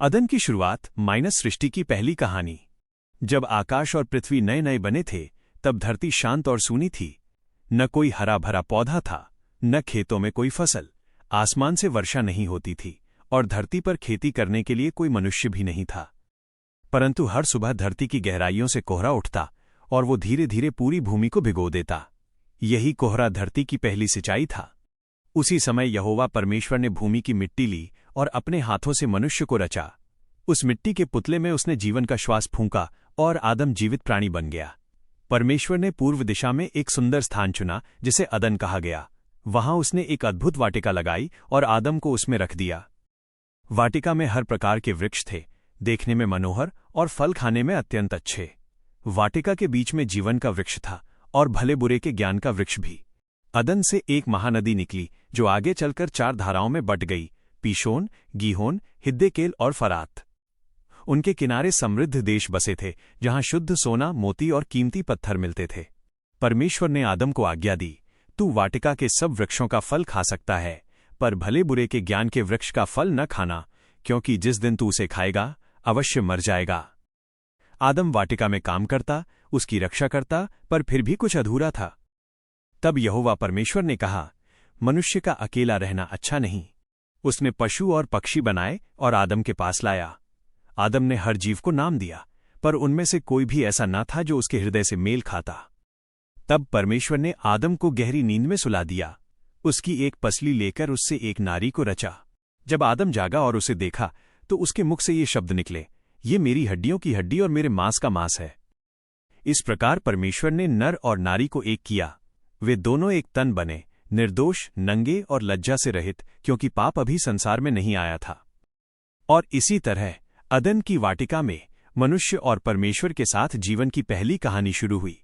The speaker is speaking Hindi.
अदन की शुरुआत माइनस सृष्टि की पहली कहानी। जब आकाश और पृथ्वी नए नए बने थे तब धरती शांत और सूनी थी। न कोई हरा भरा पौधा था, न खेतों में कोई फसल। आसमान से वर्षा नहीं होती थी और धरती पर खेती करने के लिए कोई मनुष्य भी नहीं था। परंतु हर सुबह धरती की गहराइयों से कोहरा उठता और वो धीरे धीरे पूरी भूमि को भिगो देता। यही कोहरा धरती की पहली सिंचाई था। उसी समय यहोवा परमेश्वर ने भूमि की मिट्टी ली और अपने हाथों से मनुष्य को रचा। उस मिट्टी के पुतले में उसने जीवन का श्वास फूंका और आदम जीवित प्राणी बन गया। परमेश्वर ने पूर्व दिशा में एक सुंदर स्थान चुना जिसे अदन कहा गया। वहां उसने एक अद्भुत वाटिका लगाई और आदम को उसमें रख दिया। वाटिका में हर प्रकार के वृक्ष थे, देखने में मनोहर और फल खाने में अत्यंत अच्छे। वाटिका के बीच में जीवन का वृक्ष था और भले बुरे के ज्ञान का वृक्ष भी। अदन से एक महानदी निकली जो आगे चलकर 4 धाराओं में बट गई, पीशोन, गीहोन, हिद्देकेल और फरात। उनके किनारे समृद्ध देश बसे थे जहां शुद्ध सोना, मोती और कीमती पत्थर मिलते थे। परमेश्वर ने आदम को आज्ञा दी, तू वाटिका के सब वृक्षों का फल खा सकता है, पर भले बुरे के ज्ञान के वृक्ष का फल न खाना, क्योंकि जिस दिन तू उसे खाएगा अवश्य मर जाएगा। आदम वाटिका में काम करता, उसकी रक्षा करता, पर फिर भी कुछ अधूरा था। तब यहोवा परमेश्वर ने कहा, मनुष्य का अकेला रहना अच्छा नहीं। उसने पशु और पक्षी बनाए और आदम के पास लाया। आदम ने हर जीव को नाम दिया, पर उनमें से कोई भी ऐसा न था जो उसके हृदय से मेल खाता। तब परमेश्वर ने आदम को गहरी नींद में सुला दिया। उसकी एक पसली लेकर उससे एक नारी को रचा। जब आदम जागा और उसे देखा तो उसके मुख से ये शब्द निकले, ये मेरी हड्डियों की हड्डी और मेरे मांस का मांस है। इस प्रकार परमेश्वर ने नर और नारी को एक किया। वे दोनों एक तन बने, निर्दोष, नंगे और लज्जा से रहित, क्योंकि पाप अभी संसार में नहीं आया था। और इसी तरह अदन की वाटिका में मनुष्य और परमेश्वर के साथ जीवन की पहली कहानी शुरू हुई।